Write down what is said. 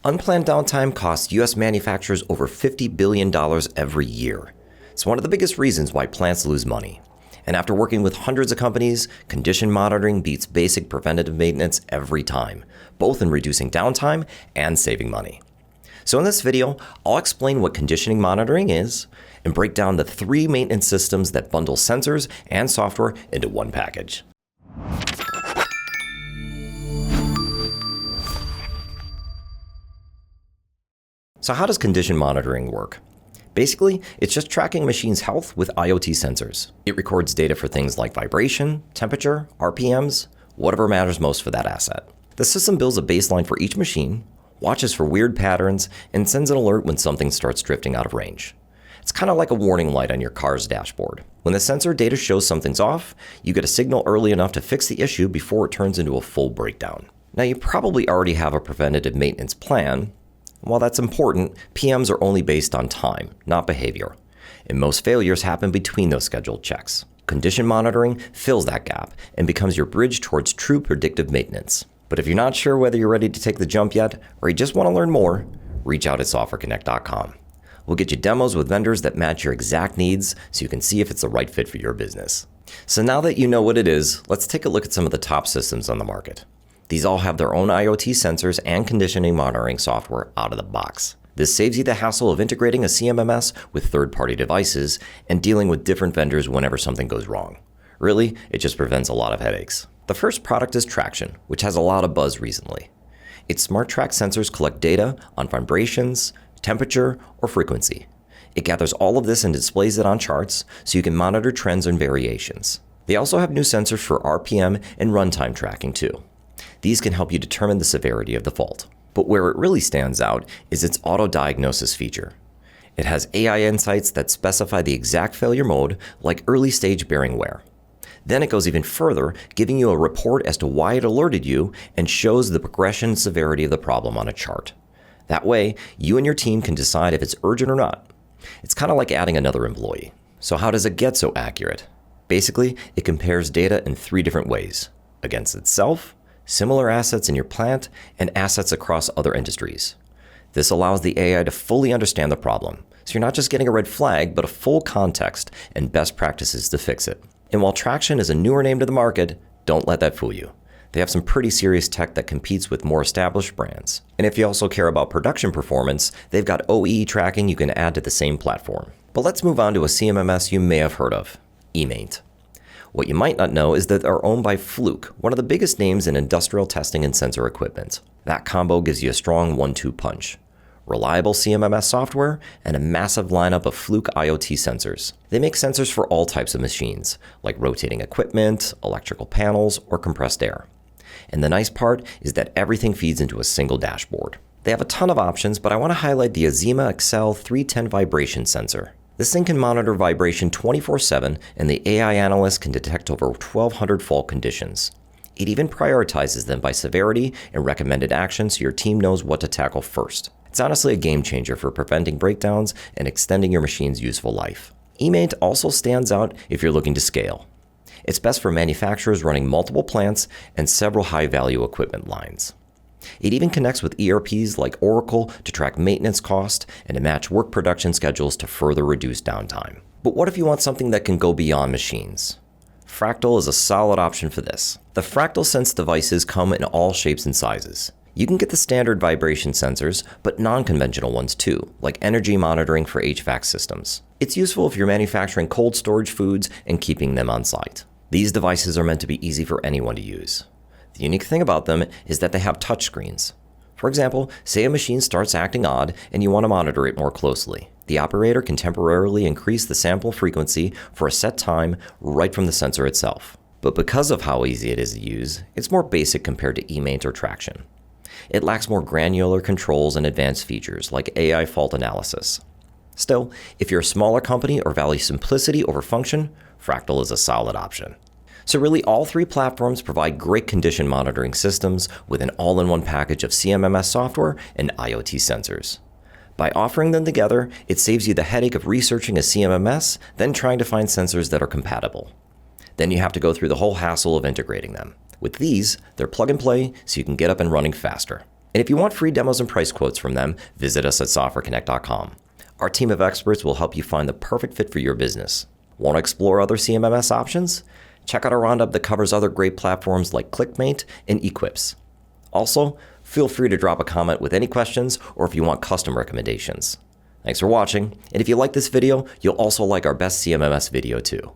Unplanned downtime costs U.S. manufacturers over $50 billion every year. It's one of the biggest reasons why plants lose money. And after working with hundreds of companies, condition monitoring beats basic preventative maintenance every time, both in reducing downtime and saving money. So in this video, I'll explain what conditioning monitoring is and break down the 3 maintenance systems that bundle sensors and software into one package. So how does condition monitoring work? Basically, it's just tracking a machine's health with IoT sensors. It records data for things like vibration, temperature, RPMs, whatever matters most for that asset. The system builds a baseline for each machine, watches for weird patterns, and sends an alert when something starts drifting out of range. It's kind of like a warning light on your car's dashboard. When the sensor data shows something's off, you get a signal early enough to fix the issue before it turns into a full breakdown. Now, you probably already have a preventative maintenance plan. While that's important, PMs are only based on time, not behavior. And most failures happen between those scheduled checks. Condition monitoring fills that gap and becomes your bridge towards true predictive maintenance. But if you're not sure whether you're ready to take the jump yet, or you just want to learn more, reach out at softwareconnect.com. We'll get you demos with vendors that match your exact needs so you can see if it's the right fit for your business. So now that you know what it is, let's take a look at some of the top systems on the market. These all have their own IoT sensors and conditioning monitoring software out of the box. This saves you the hassle of integrating a CMMS with third-party devices and dealing with different vendors whenever something goes wrong. Really, it just prevents a lot of headaches. The first product is Tractian, which has a lot of buzz recently. Its smart track sensors collect data on vibrations, temperature, or frequency. It gathers all of this and displays it on charts so you can monitor trends and variations. They also have new sensors for RPM and runtime tracking too. These can help you determine the severity of the fault. But where it really stands out is its auto-diagnosis feature. It has AI insights that specify the exact failure mode, like early-stage bearing wear. Then it goes even further, giving you a report as to why it alerted you and shows the progression and severity of the problem on a chart. That way, you and your team can decide if it's urgent or not. It's kind of like adding another employee. So how does it get so accurate? Basically, it compares data in 3 different ways: against itself, similar assets in your plant, and assets across other industries. This allows the AI to fully understand the problem, so you're not just getting a red flag, but a full context and best practices to fix it. And while Tractian is a newer name to the market, don't let that fool you. They have some pretty serious tech that competes with more established brands. And if you also care about production performance, they've got OEE tracking you can add to the same platform. But let's move on to a CMMS you may have heard of, eMaint. What you might not know is that they're owned by Fluke, one of the biggest names in industrial testing and sensor equipment. That combo gives you a strong 1-2 punch: reliable CMMS software and a massive lineup of Fluke IoT sensors. They make sensors for all types of machines, like rotating equipment, electrical panels, or compressed air. And the nice part is that everything feeds into a single dashboard. They have a ton of options, but I want to highlight the Azima Excel 310 vibration sensor. This thing can monitor vibration 24/7, and the AI analyst can detect over 1,200 fault conditions. It even prioritizes them by severity and recommended actions so your team knows what to tackle first. It's honestly a game changer for preventing breakdowns and extending your machine's useful life. eMaint also stands out if you're looking to scale. It's best for manufacturers running multiple plants and several high-value equipment lines. It even connects with ERPs like Oracle to track maintenance costs and to match work production schedules to further reduce downtime. But what if you want something that can go beyond machines? Fracttal is a solid option for this. The Fracttal Sense devices come in all shapes and sizes. You can get the standard vibration sensors, but non-conventional ones too, like energy monitoring for HVAC systems. It's useful if you're manufacturing cold storage foods and keeping them on site. These devices are meant to be easy for anyone to use. The unique thing about them is that they have touchscreens. For example, say a machine starts acting odd and you want to monitor it more closely. The operator can temporarily increase the sample frequency for a set time right from the sensor itself. But because of how easy it is to use, it's more basic compared to eMaint or Tractian. It lacks more granular controls and advanced features like AI fault analysis. Still, if you're a smaller company or value simplicity over function, Fracttal is a solid option. So really, all 3 platforms provide great condition monitoring systems with an all-in-one package of CMMS software and IoT sensors. By offering them together, it saves you the headache of researching a CMMS, then trying to find sensors that are compatible. Then you have to go through the whole hassle of integrating them. With these, they're plug and play, so you can get up and running faster. And if you want free demos and price quotes from them, visit us at softwareconnect.com. Our team of experts will help you find the perfect fit for your business. Want to explore other CMMS options? Check out our roundup that covers other great platforms like eMaint and Equips. Also, feel free to drop a comment with any questions or if you want custom recommendations. Thanks for watching, and if you like this video, you'll also like our best CMMS video too.